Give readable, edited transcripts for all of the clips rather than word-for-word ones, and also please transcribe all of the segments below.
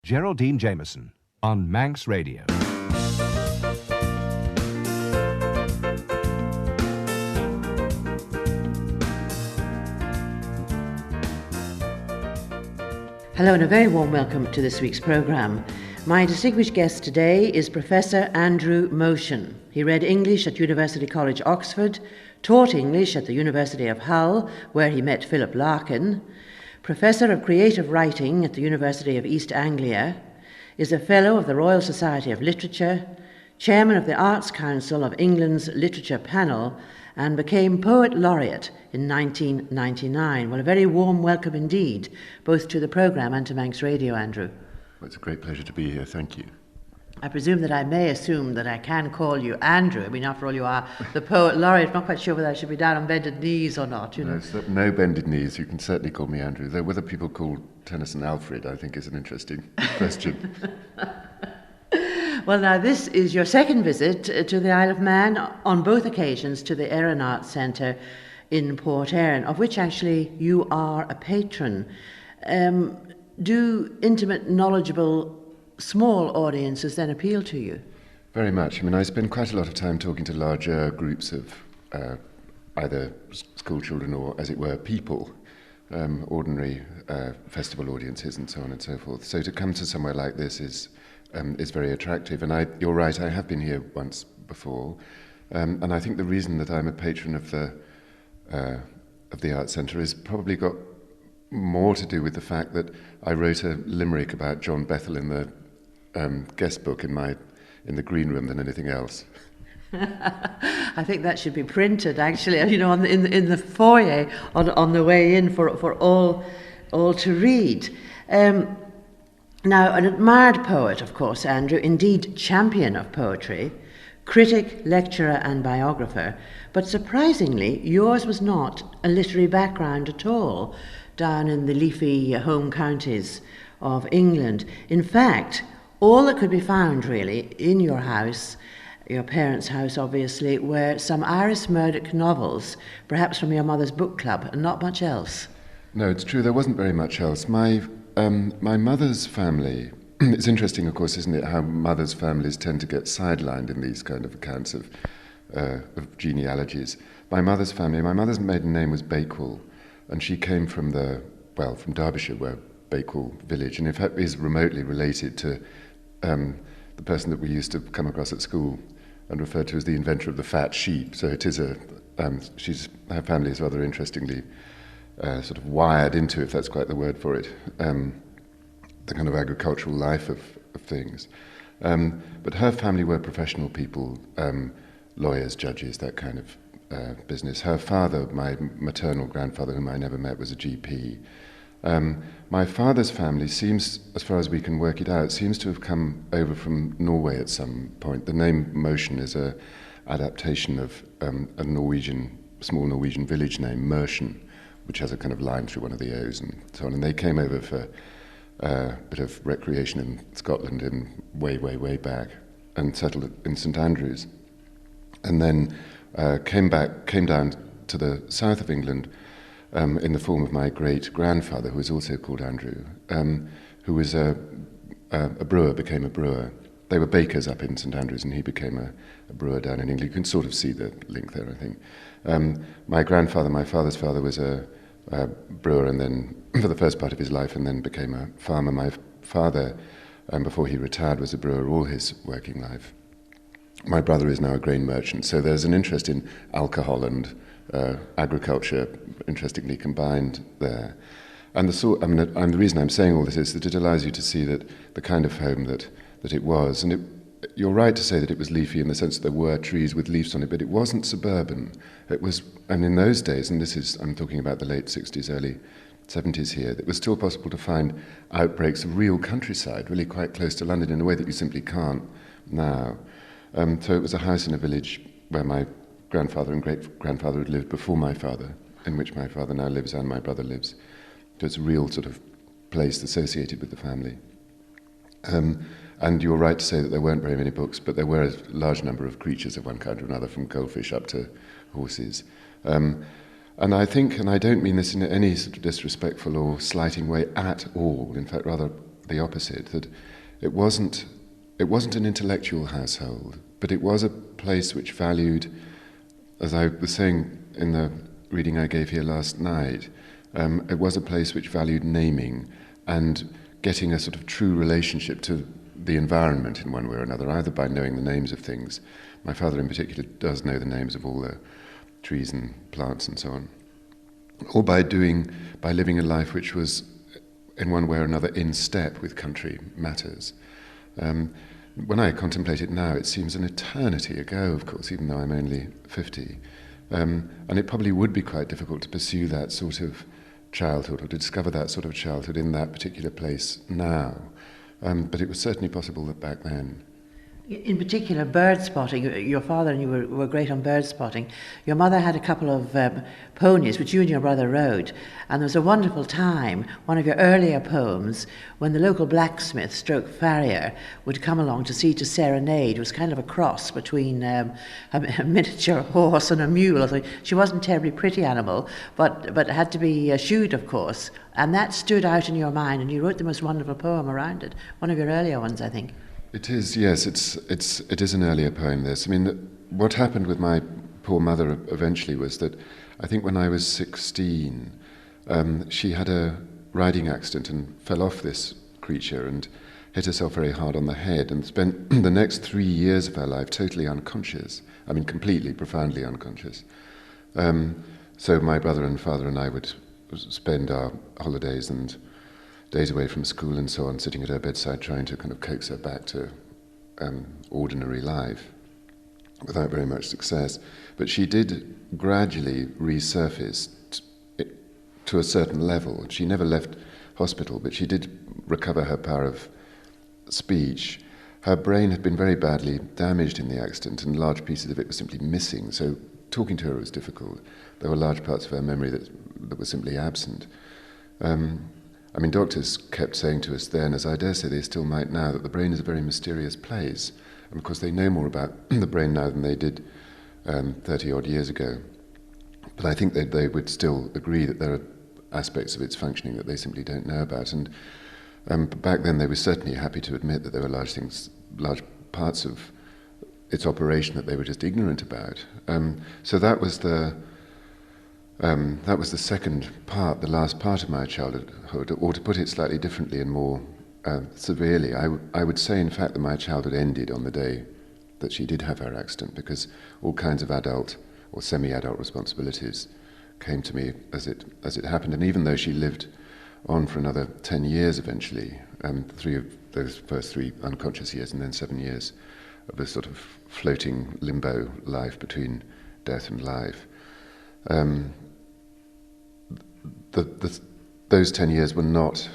Geraldine Jamieson on Manx Radio. Hello and a very warm welcome to this week's programme. My distinguished guest today is Professor Andrew Motion. He read English at University College, Oxford, taught English at the University of Hull, where he met Philip Larkin, Professor of Creative Writing at the University of East Anglia, is a Fellow of the Royal Society of Literature, Chairman of the Arts Council of England's Literature Panel, and became Poet Laureate in 1999. Well, a very warm welcome indeed, both to the programme and to Manx Radio, Andrew. Well, it's a great pleasure to be here, thank you. I presume that I may assume that I can call you Andrew. I mean, after all, you are the Poet Laureate. I'm not quite sure whether I should be down on bended knees or not, you know. No bended knees. You can certainly call me Andrew. Though whether people call Tennyson Alfred, I think, is an interesting question. Well, now, this is your second visit to the Isle of Man, on both occasions to the Erin Arts Centre in Port Erin, of which actually you are a patron. Do intimate, knowledgeable, small audiences then appeal to you? Very much. I mean, I spend quite a lot of time talking to larger groups of either school children or, as it were, people, ordinary festival audiences and so on and so forth. So to come to somewhere like this is very attractive. And you're right, I have been here once before. And I think the reason that I'm a patron of the Arts Centre is probably got more to do with the fact that I wrote a limerick about John Bethel in the guest book in the green room than anything else. I think that should be printed, actually, you know, in the foyer on the way in for all to read. Now, an admired poet, of course, Andrew, indeed champion of poetry, critic, lecturer and biographer, but surprisingly, yours was not a literary background at all down in the leafy home counties of England. In fact, all that could be found, really, in your house, your parents' house, obviously, were some Iris Murdoch novels, perhaps from your mother's book club, and not much else. No, it's true, there wasn't very much else. My mother's family, it's interesting, of course, isn't it, how mothers' families tend to get sidelined in these kind of accounts of genealogies. My mother's maiden name was Bakewell, and she came from Derbyshire, where Bakewell village, and in fact is remotely related to the person that we used to come across at school and refer to as the inventor of the fat sheep. So it is her family is rather interestingly sort of wired into, if that's quite the word for it, the kind of agricultural life of things. But her family were professional people, lawyers, judges, that kind of business. Her father, my maternal grandfather, whom I never met, was a GP. My father's family seems, as far as we can work it out, seems to have come over from Norway at some point. The name Motion is an adaptation of a small Norwegian village name, Mershon, which has a kind of line through one of the O's and so on. And they came over for a bit of recreation in Scotland in way back and settled in St Andrews. And then came down to the south of England in the form of my great-grandfather, who was also called Andrew, who was a brewer, became a brewer. They were bakers up in St Andrews, and he became a brewer down in England. You can sort of see the link there, I think. My father's father, was a brewer, and then for the first part of his life, and then became a farmer. My father, before he retired, was a brewer all his working life. My brother is now a grain merchant, so there's an interest in alcohol and agriculture, interestingly combined there. And the reason I'm saying all this is that it allows you to see that the kind of home that it was. And you're right to say that it was leafy in the sense that there were trees with leaves on it, but it wasn't suburban. It was, and in those days, and I'm talking about the late 60s, early 70s here, it was still possible to find outbreaks of real countryside, really quite close to London in a way that you simply can't now. So it was a house in a village where my grandfather and great-grandfather had lived before my father, in which my father now lives and my brother lives. So it's a real sort of place associated with the family. And you're right to say that there weren't very many books, but there were a large number of creatures of one kind or another, from goldfish up to horses. And I think, and I don't mean this in any sort of disrespectful or slighting way at all, in fact rather the opposite, that it wasn't an intellectual household, but it was a place which valued, as I was saying in the reading I gave here last night, it was a place which valued naming and getting a sort of true relationship to the environment in one way or another, either by knowing the names of things. My father in particular does know the names of all the trees and plants and so on, or by living a life which was in one way or another in step with country matters. When I contemplate it now, it seems an eternity ago, of course, even though I'm only 50. And it probably would be quite difficult to pursue that sort of childhood or to discover that sort of childhood in that particular place now. But it was certainly possible that back then. In particular, bird spotting. Your father and you were great on bird spotting. Your mother had a couple of ponies which you and your brother rode, and there was a wonderful time, one of your earlier poems, when the local blacksmith stroke farrier would come along to see to serenade. It was kind of a cross between a miniature horse and a mule. So she wasn't a terribly pretty animal, but had to be shoed, of course, and that stood out in your mind, and you wrote the most wonderful poem around it, one of your earlier ones, I think. It is, yes. It is an earlier poem, this. I mean, what happened with my poor mother eventually was that I think when I was 16, she had a riding accident and fell off this creature and hit herself very hard on the head and spent the next 3 years of her life totally unconscious. I mean, completely, profoundly unconscious. So my brother and father and I would spend our holidays and days away from school and so on, sitting at her bedside trying to kind of coax her back to ordinary life without very much success. But she did gradually resurface to a certain level. She never left hospital, but she did recover her power of speech. Her brain had been very badly damaged in the accident, and large pieces of it were simply missing, so talking to her was difficult. There were large parts of her memory that were simply absent. I mean, doctors kept saying to us then, as I dare say they still might now, that the brain is a very mysterious place. And of course they know more about the brain now than they did 30-odd years ago. But I think they would still agree that there are aspects of its functioning that they simply don't know about. And back then they were certainly happy to admit that there were large parts of its operation that they were just ignorant about. So that was the second part, the last part of my childhood, or to put it slightly differently and more severely, I would say, in fact, that my childhood ended on the day that she did have her accident, because all kinds of adult or semi-adult responsibilities came to me as it happened. And even though she lived on for another 10 years eventually, 3 of those first 3 unconscious years and then 7 years of a sort of floating limbo life between death and life, those 10 years were not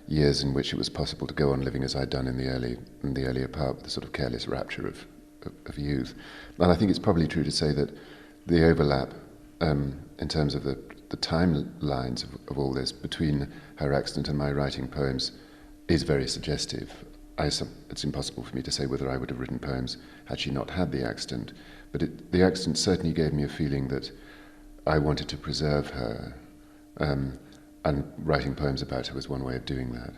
years in which it was possible to go on living as I'd done in the earlier part, with the sort of careless rapture of youth. And I think it's probably true to say that the overlap in terms of the timelines of all this between her accident and my writing poems is very suggestive. It's impossible for me to say whether I would have written poems had she not had the accident, but the accident certainly gave me a feeling that I wanted to preserve her, and writing poems about her was one way of doing that.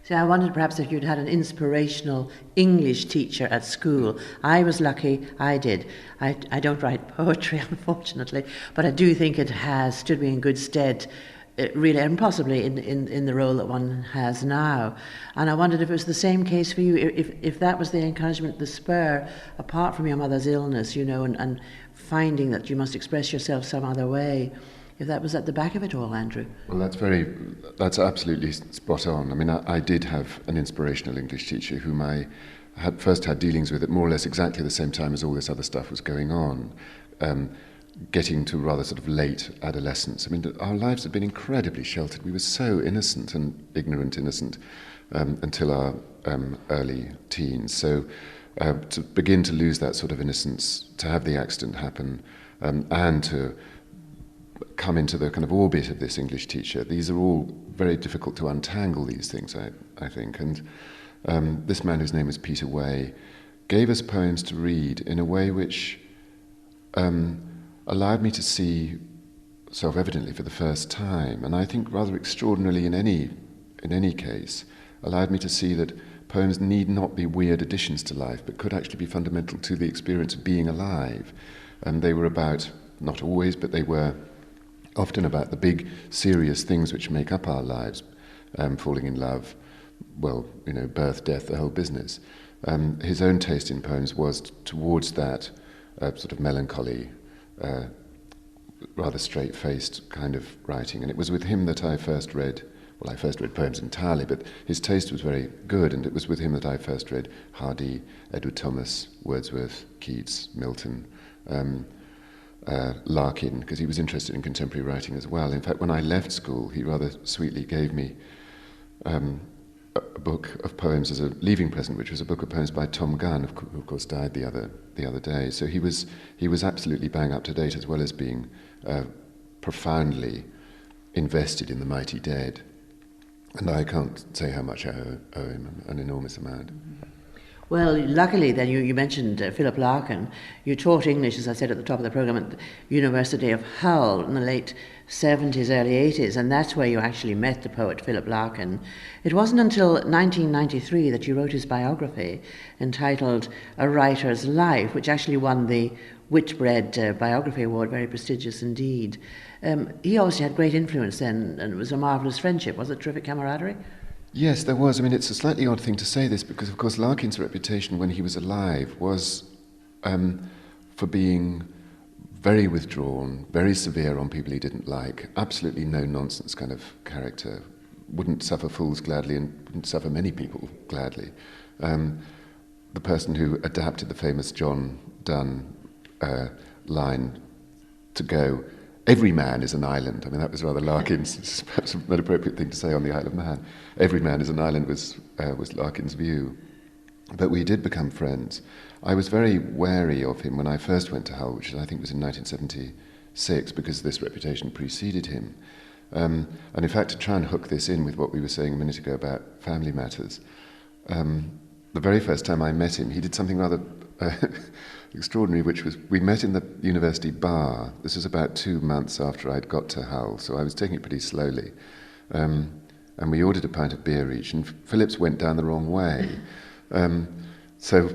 See, I wondered perhaps if you'd had an inspirational English teacher at school. I was lucky, I did. I don't write poetry, unfortunately, but I do think it has stood me in good stead, really, and possibly in the role that one has now. And I wondered if it was the same case for you, if that was the encouragement, the spur, apart from your mother's illness, you know, and finding that you must express yourself some other way, if that was at the back of it all, Andrew. Well, that's absolutely spot on. I mean, I did have an inspirational English teacher whom I had first had dealings with at more or less exactly the same time as all this other stuff was going on, getting to rather sort of late adolescence. I mean, our lives had been incredibly sheltered. We were so innocent and ignorant innocent until our early teens. So to begin to lose that sort of innocence, to have the accident happen, and to come into the kind of orbit of this English teacher, these are all very difficult to untangle, these things, I think. And this man, whose name was Peter Way, gave us poems to read in a way which allowed me to see self-evidently for the first time, and I think rather extraordinarily in any case, allowed me to see that poems need not be weird additions to life, but could actually be fundamental to the experience of being alive. And they were about, not always, but they were often about the big, serious things which make up our lives, falling in love, well, birth, death, the whole business. His own taste in poems was towards that sort of melancholy, rather straight-faced kind of writing. And it was with him that I first read poems entirely, but his taste was very good, and it was with him that I first read Hardy, Edward Thomas, Wordsworth, Keats, Milton, Larkin, because he was interested in contemporary writing as well. In fact, when I left school, he rather sweetly gave me a book of poems as a leaving present, which was a book of poems by Tom Gunn, who of course died the other day. So he was absolutely bang up to date, as well as being profoundly invested in the mighty dead. And I can't say how much I owe him, an enormous amount. Well, luckily then you mentioned Philip Larkin. You taught English, as I said at the top of the programme, at the University of Hull in the late 70s, early 80s, and that's where you actually met the poet Philip Larkin. It wasn't until 1993 that you wrote his biography entitled A Writer's Life, which actually won the Whitbread Biography Award, very prestigious indeed. He obviously had great influence then, and it was a marvellous friendship. Was it terrific camaraderie? Yes, there was. I mean, it's a slightly odd thing to say this because, of course, Larkin's reputation when he was alive was for being very withdrawn, very severe on people he didn't like, absolutely no-nonsense kind of character, wouldn't suffer fools gladly and wouldn't suffer many people gladly. The person who adapted the famous John Donne line to go, every man is an island. I mean, that was rather Larkin's, perhaps an appropriate thing to say on the Isle of Man. Every man is an island was Larkin's view. But we did become friends. I was very wary of him when I first went to Hull, which I think was in 1976, because this reputation preceded him. And in fact, to try and hook this in with what we were saying a minute ago about family matters, the very first time I met him, he did something rather extraordinary, which was, we met in the university bar. This was about 2 months after I'd got to Hull, so I was taking it pretty slowly. And we ordered a pint of beer each, and Philip's went down the wrong way. So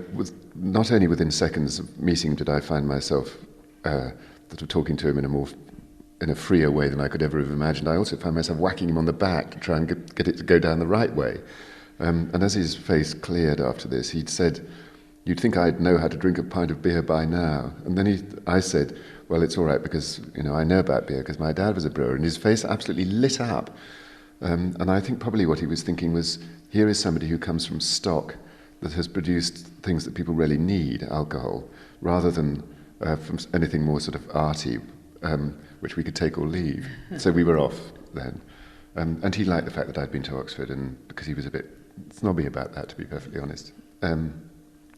not only within seconds of meeting did I find myself sort of talking to him in a freer way than I could ever have imagined, I also found myself whacking him on the back to try and get it to go down the right way. And as his face cleared after this, he'd said, "You'd think I'd know how to drink a pint of beer by now." And then I said, "Well, it's all right because I know about beer because my dad was a brewer." And his face absolutely lit up. And I think probably what he was thinking was, here is somebody who comes from stock that has produced things that people really need, alcohol, rather than from anything more sort of arty, which we could take or leave. So we were off then. And he liked the fact that I'd been to Oxford, and because he was a bit snobby about that, to be perfectly honest. And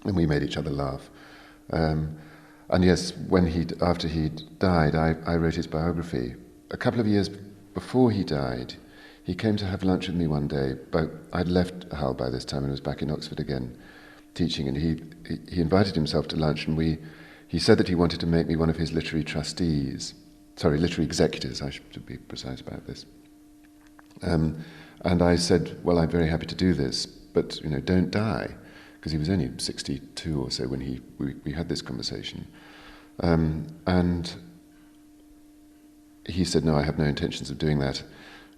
we made each other laugh. And yes, after he'd died, I wrote his biography. A couple of years before he died, he came to have lunch with me one day, but I'd left Hull by this time and was back in Oxford again teaching, and he invited himself to lunch, and he said that he wanted to make me one of his literary executors, I should be precise about this. And I said, well, I'm very happy to do this, but don't die, because he was only 62 or so when we had this conversation. And he said, no, I have no intentions of doing that.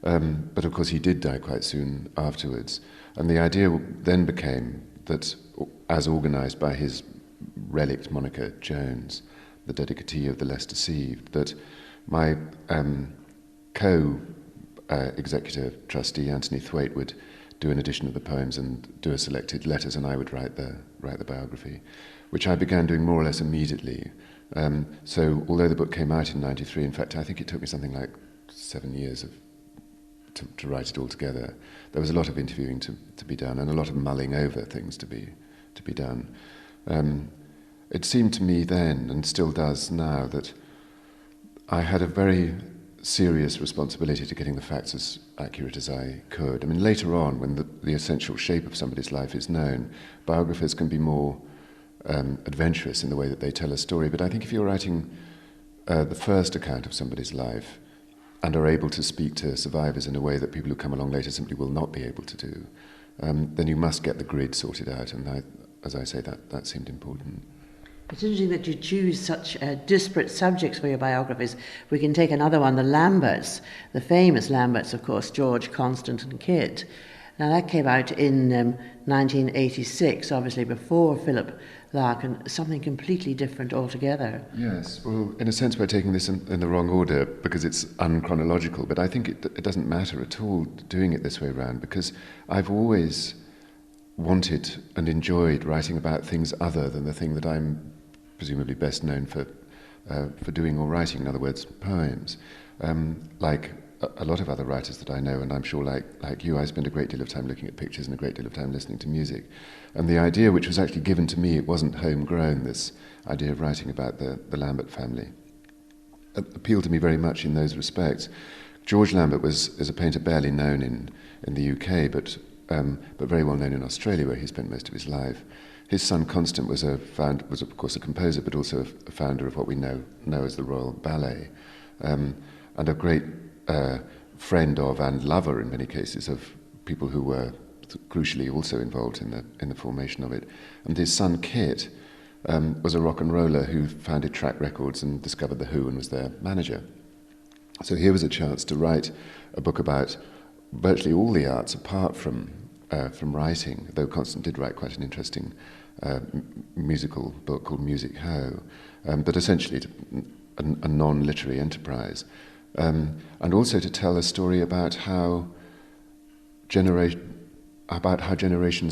But of course he did die quite soon afterwards. And the idea then became that, as organised by his relict Monica Jones, the dedicatee of The Less Deceived, that my co-executive trustee, Anthony Thwaite, would do an edition of the poems and do a selected letters, and I would write the biography, which I began doing more or less immediately. So although the book came out in 93, in fact, I think it took me something like 7 years to write it all together. There was a lot of interviewing to be done and a lot of mulling over things to be done. It seemed to me then, and still does now, that I had a very serious responsibility to getting the facts as accurate as I could. I mean, later on, when the essential shape of somebody's life is known, biographers can be more adventurous in the way that they tell a story. But I think if you're writing the first account of somebody's life, and are able to speak to survivors in a way that people who come along later simply will not be able to do, then you must get the grid sorted out. And as I say, that seemed important. It's interesting that you choose such disparate subjects for your biographies. We can take another one, the Lamberts, the famous Lamberts, of course, George, Constant and Kit. Now that came out in 1986, obviously before Philip Larkin, something completely different altogether. Yes, well, in a sense we're taking this in the wrong order because it's unchronological, but I think it doesn't matter at all doing it this way around, because I've always wanted and enjoyed writing about things other than the thing that I'm presumably best known for doing or writing, in other words, poems. Like a lot of other writers that I know, and I'm sure like you, I spend a great deal of time looking at pictures and a great deal of time listening to music. And the idea which was actually given to me, it wasn't homegrown, this idea of writing about the Lambert family, appealed to me very much in those respects. George Lambert is a painter barely known in the UK, but very well known in Australia, where he spent most of his life. His son Constant was of course a composer, but also a founder of what we know as the Royal Ballet, and a great friend of and lover in many cases of people who were crucially also involved in the formation of it. And his son Kit was a rock and roller who founded Track Records and discovered The Who and was their manager. So here was a chance to write a book about virtually all the arts apart from writing, though Constant did write quite an interesting musical book called Music Ho, but essentially a non-literary enterprise. And also to tell a story about how generations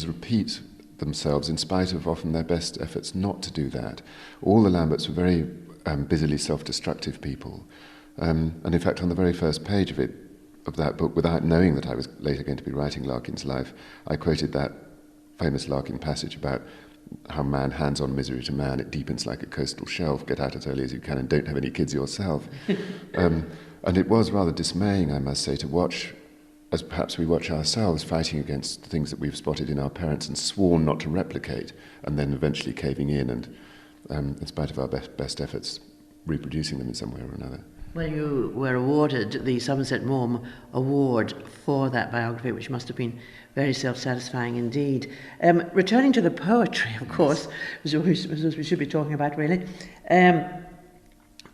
repeat themselves in spite of often their best efforts not to do that. All the Lamberts were very busily self-destructive people. And in fact, on the very first page of that book, without knowing that I was later going to be writing Larkin's life, I quoted that famous Larkin passage about how man hands on misery to man, it deepens like a coastal shelf, get out as early as you can and don't have any kids yourself. And it was rather dismaying, I must say, to watch, as perhaps we watch ourselves, fighting against things that we've spotted in our parents and sworn not to replicate, and then eventually caving in and, in spite of our best efforts, reproducing them in some way or another. Well, you were awarded the Somerset Maugham Award for that biography, which must have been very self-satisfying indeed. Returning to the poetry, of course, which we should be talking about, really.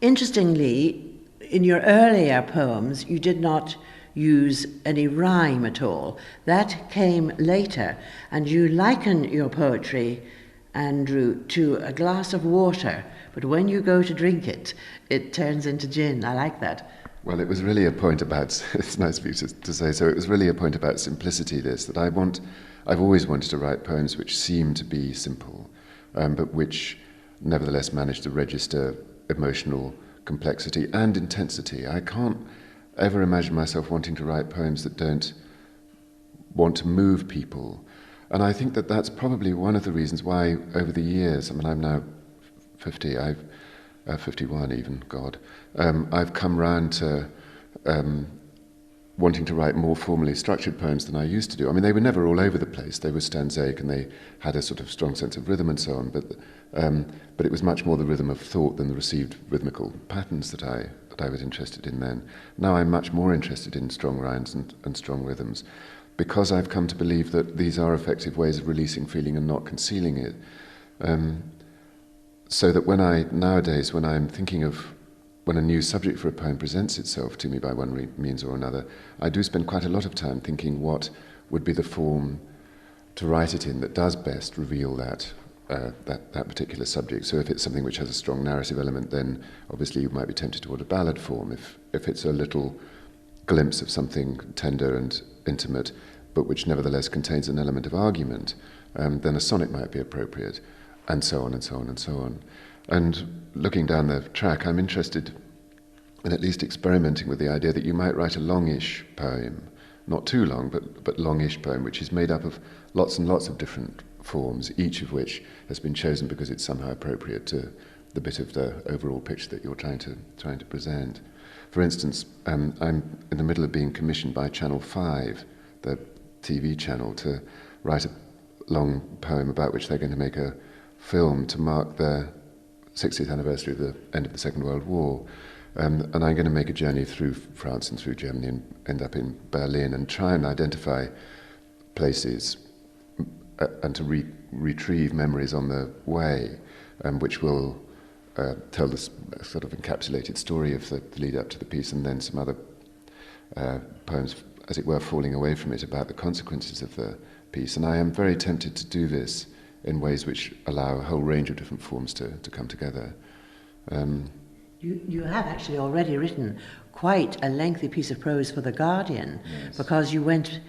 Interestingly, in your earlier poems, you did not use any rhyme at all. That came later, and you liken your poetry, Andrew, to a glass of water, but when you go to drink it, it turns into gin. I like that. Well, it was really a point about, it's nice for you to say so, it was really a point about simplicity, that I've always wanted to write poems which seem to be simple, but which nevertheless manage to register emotional complexity and intensity. I can't ever imagine myself wanting to write poems that don't want to move people. And I think that that's probably one of the reasons why over the years, I mean, I'm now 50, 51 even, God, I've come round to wanting to write more formally structured poems than I used to do. I mean, they were never all over the place. They were stanzaic and they had a sort of strong sense of rhythm and so on, but it was much more the rhythm of thought than the received rhythmical patterns that I was interested in then. Now I'm much more interested in strong rhymes and strong rhythms, because I've come to believe that these are effective ways of releasing feeling and not concealing it. So that nowadays, when I'm thinking of when a new subject for a poem presents itself to me by one means or another, I do spend quite a lot of time thinking what would be the form to write it in that does best reveal that particular subject. So if it's something which has a strong narrative element, then obviously you might be tempted toward a ballad form. If it's a little glimpse of something tender and intimate, but which nevertheless contains an element of argument, then a sonnet might be appropriate, and so on and so on and so on. And looking down the track, I'm interested in at least experimenting with the idea that you might write a longish poem, not too long, but longish poem, which is made up of lots and lots of different forms, each of which has been chosen because it's somehow appropriate to the bit of the overall picture that you're trying to present. For instance, I'm in the middle of being commissioned by Channel 5, the TV channel, to write a long poem about which they're going to make a film to mark the 60th anniversary of the end of the Second World War. And I'm going to make a journey through France and through Germany and end up in Berlin and try and identify places and to retrieve memories on the way, which will tell this sort of encapsulated story of the lead up to the piece, and then some other poems, as it were, falling away from it about the consequences of the piece. And I am very tempted to do this in ways which allow a whole range of different forms to come together. You have actually already written quite a lengthy piece of prose for The Guardian, yes, because you went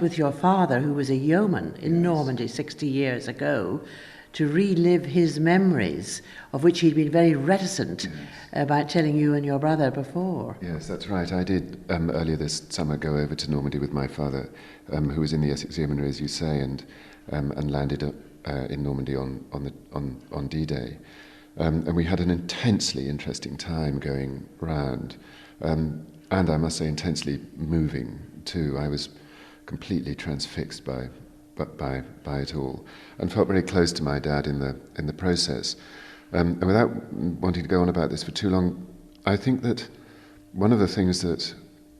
with your father, who was a yeoman in yes, Normandy 60 years ago, to relive his memories, of which he'd been very reticent yes, about telling you and your brother before. Yes, that's right. I did earlier this summer go over to Normandy with my father, who was in the Essex Yeomanry, as you say, and landed in Normandy on D-Day. And we had an intensely interesting time going round, and I must say intensely moving too. I was completely transfixed by it all, and felt very close to my dad in the process. And without wanting to go on about this for too long, I think that one of the things that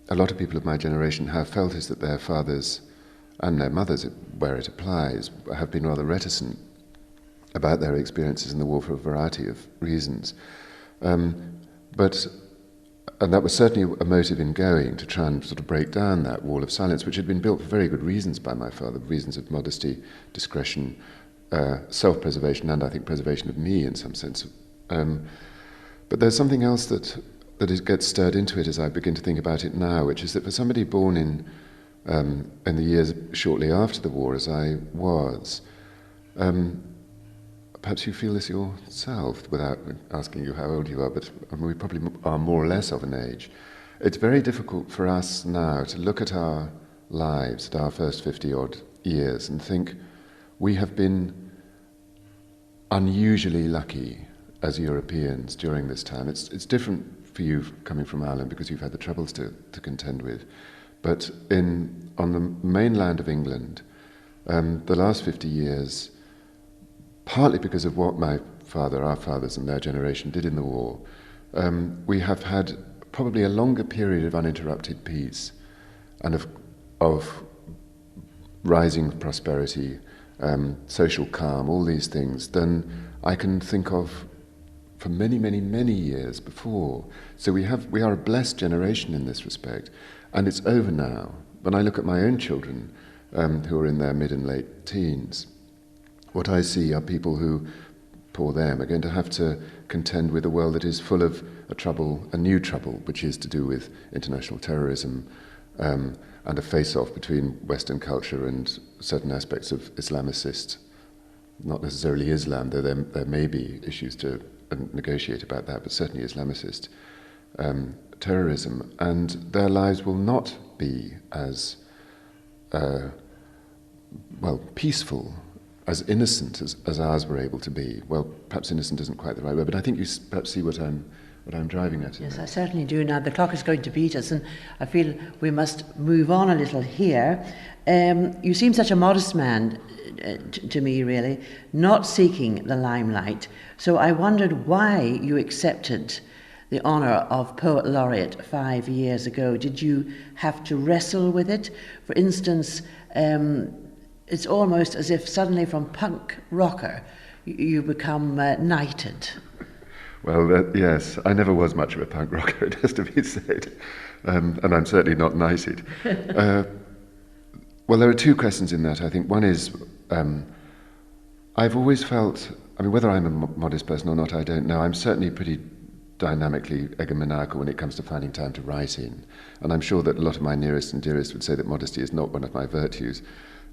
a lot of people of my generation have felt is that their fathers and their mothers, where it applies, have been rather reticent about their experiences in the war for a variety of reasons. And that was certainly a motive in going, to try and sort of break down that wall of silence, which had been built for very good reasons by my father, reasons of modesty, discretion, self-preservation, and I think preservation of me in some sense. But there's something else that gets stirred into it as I begin to think about it now, which is that for somebody born in the years shortly after the war, as I was, perhaps you feel this yourself, without asking you how old you are, but we probably are more or less of an age. It's very difficult for us now to look at our lives, at our first 50-odd years, and think we have been unusually lucky as Europeans during this time. It's different for you coming from Ireland because you've had the troubles to contend with. But on the mainland of England, the last 50 years, partly because of what our fathers and their generation did in the war, we have had probably a longer period of uninterrupted peace and of rising prosperity, social calm, all these things, than I can think of for many, many, many years before. So we are a blessed generation in this respect, and it's over now. When I look at my own children, who are in their mid and late teens, what I see are people who, poor them, are going to have to contend with a world that is full of a new trouble, which is to do with international terrorism, and a face-off between Western culture and certain aspects of Islamicist, not necessarily Islam, though there may be issues to negotiate about that, but certainly Islamicist terrorism. And their lives will not be as peaceful, as innocent as ours were able to be. Well, perhaps innocent isn't quite the right word, but I think you perhaps see what I'm driving at. Yes, I certainly do. Now, the clock is going to beat us, and I feel we must move on a little here. You seem such a modest man to me, really, not seeking the limelight. So I wondered why you accepted the honour of Poet Laureate 5 years ago. Did you have to wrestle with it? For instance, it's almost as if suddenly from punk rocker you become knighted. Well, yes, I never was much of a punk rocker, it has to be said, and I'm certainly not knighted. Well, there are two questions in that, I think. One is, I've always felt, whether I'm a modest person or not, I don't know. I'm certainly pretty dynamically egomaniacal when it comes to finding time to write in, and I'm sure that a lot of my nearest and dearest would say that modesty is not one of my virtues.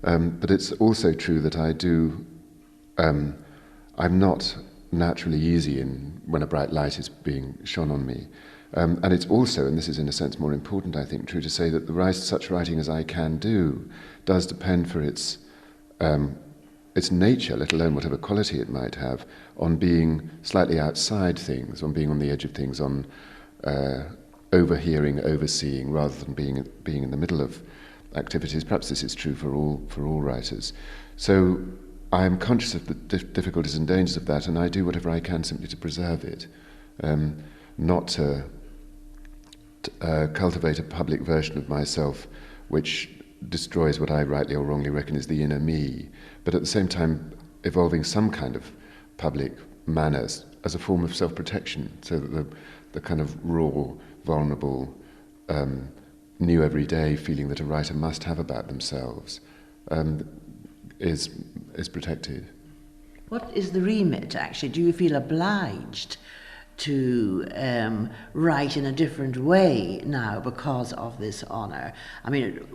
But it's also true that I'm not naturally easy when a bright light is being shone on me. And it's also, and this is in a sense more important, I think, true to say that such writing as I can do does depend for its nature, let alone whatever quality it might have, on being slightly outside things, on being on the edge of things, on overhearing, overseeing, rather than being in the middle of activities. Perhaps this is true for all writers. So I am conscious of the difficulties and dangers of that, and I do whatever I can simply to preserve it, not to cultivate a public version of myself which destroys what I rightly or wrongly reckon is the inner me, but at the same time evolving some kind of public manners as a form of self-protection, so that the kind of raw, vulnerable, new everyday feeling that a writer must have about themselves is protected. What is the remit, actually? Do you feel obliged to write in a different way now because of this honour? I mean,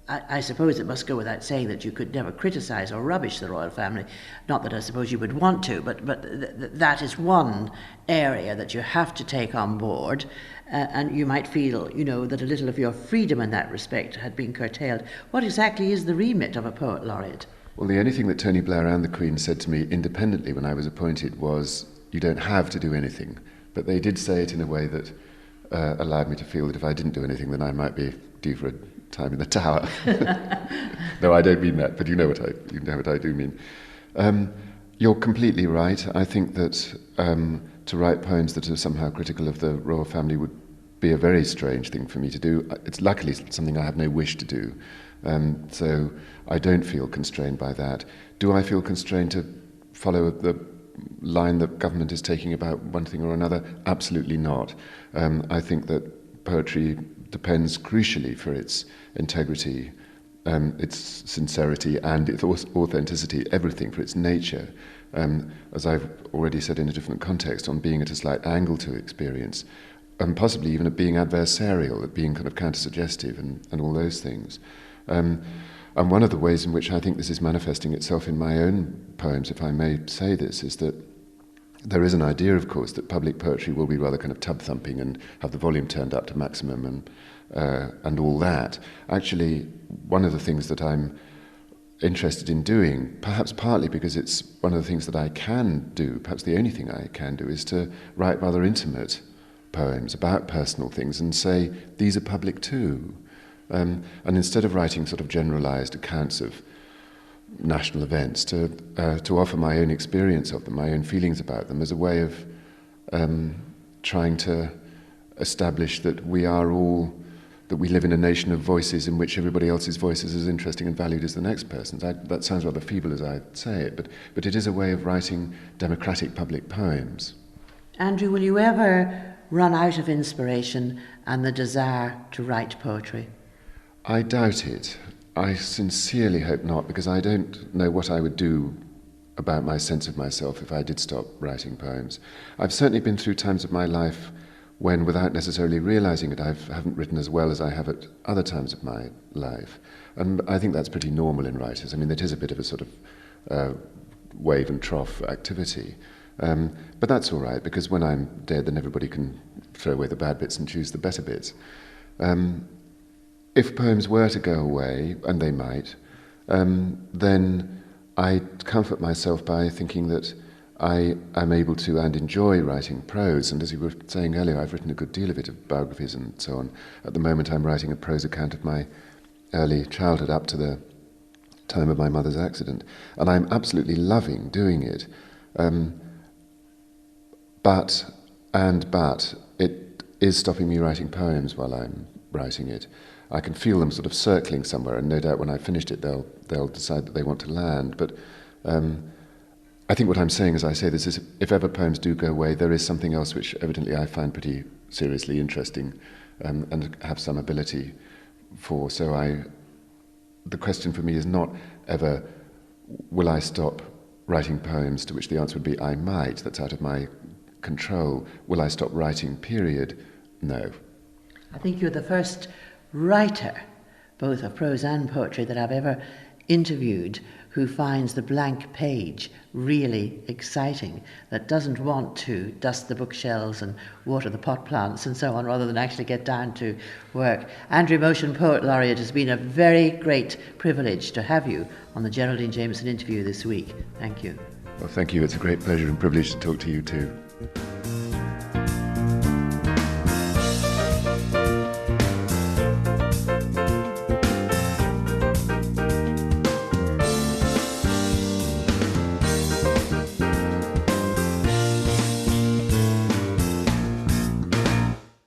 I suppose it must go without saying that you could never criticise or rubbish the royal family. Not that I suppose you would want to, but that is one area that you have to take on board, and you might feel, that a little of your freedom in that respect had been curtailed. What exactly is the remit of a poet laureate? Well, the only thing that Tony Blair and the Queen said to me independently when I was appointed was, you don't have to do anything. But they did say it in a way that allowed me to feel that if I didn't do anything, then I might be due for a time in the Tower. No, I don't mean that, but you know what I do mean. You're completely right. I think that to write poems that are somehow critical of the royal family would be a very strange thing for me to do. It's luckily something I have no wish to do. So I don't feel constrained by that. Do I feel constrained to follow the line that government is taking about one thing or another? Absolutely not. I think that poetry depends crucially for its integrity, its sincerity and its authenticity, everything for its nature, as I've already said in a different context, on being at a slight angle to experience, and possibly even at being adversarial, at being kind of counter-suggestive and all those things. And one of the ways in which I think this is manifesting itself in my own poems, if I may say this, is that there is an idea, of course, that public poetry will be rather kind of tub-thumping and have the volume turned up to maximum and all that. Actually, one of the things that I'm interested in doing, perhaps partly because it's one of the things that I can do, perhaps the only thing I can do, is to write rather intimate poems about personal things and say, these are public too. And instead of writing sort of generalized accounts of national events, to offer my own experience of them, my own feelings about them, as a way of trying to establish that we live in a nation of voices in which everybody else's voice is as interesting and valued as the next person's. That sounds rather feeble as I say it, but it is a way of writing democratic public poems. Andrew, will you ever run out of inspiration and the desire to write poetry? I doubt it. I sincerely hope not, because I don't know what I would do about my sense of myself if I did stop writing poems. I've certainly been through times of my life when, without necessarily realizing it, I haven't written as well as I have at other times of my life. And I think that's pretty normal in writers. I mean, it is a bit of a sort of wave and trough activity. But that's all right, because when I'm dead, then everybody can throw away the bad bits and choose the better bits. If poems were to go away, and they might, then I comfort myself by thinking that I am able to and enjoy writing prose. And as you were saying earlier, I've written a good deal of it, of biographies and so on. At the moment, I'm writing a prose account of my early childhood up to the time of my mother's accident. And I'm absolutely loving doing it. But it is stopping me writing poems while I'm writing it. I can feel them sort of circling somewhere, and no doubt when I've finished it, they'll decide that they want to land. But I think what I'm saying as I say this is, if ever poems do go away, there is something else which evidently I find pretty seriously interesting and have some ability for. So the question for me is not ever, will I stop writing poems, to which the answer would be, I might. That's out of my control. Will I stop writing, period? No. I think you're the first writer, both of prose and poetry, that I've ever interviewed who finds the blank page really exciting, that doesn't want to dust the bookshelves and water the pot plants and so on, rather than actually get down to work. Andrew Motion, Poet Laureate, has been a very great privilege to have you on the Geraldine Jamieson interview this week. Thank you. Well, thank you. It's a great pleasure and privilege to talk to you too.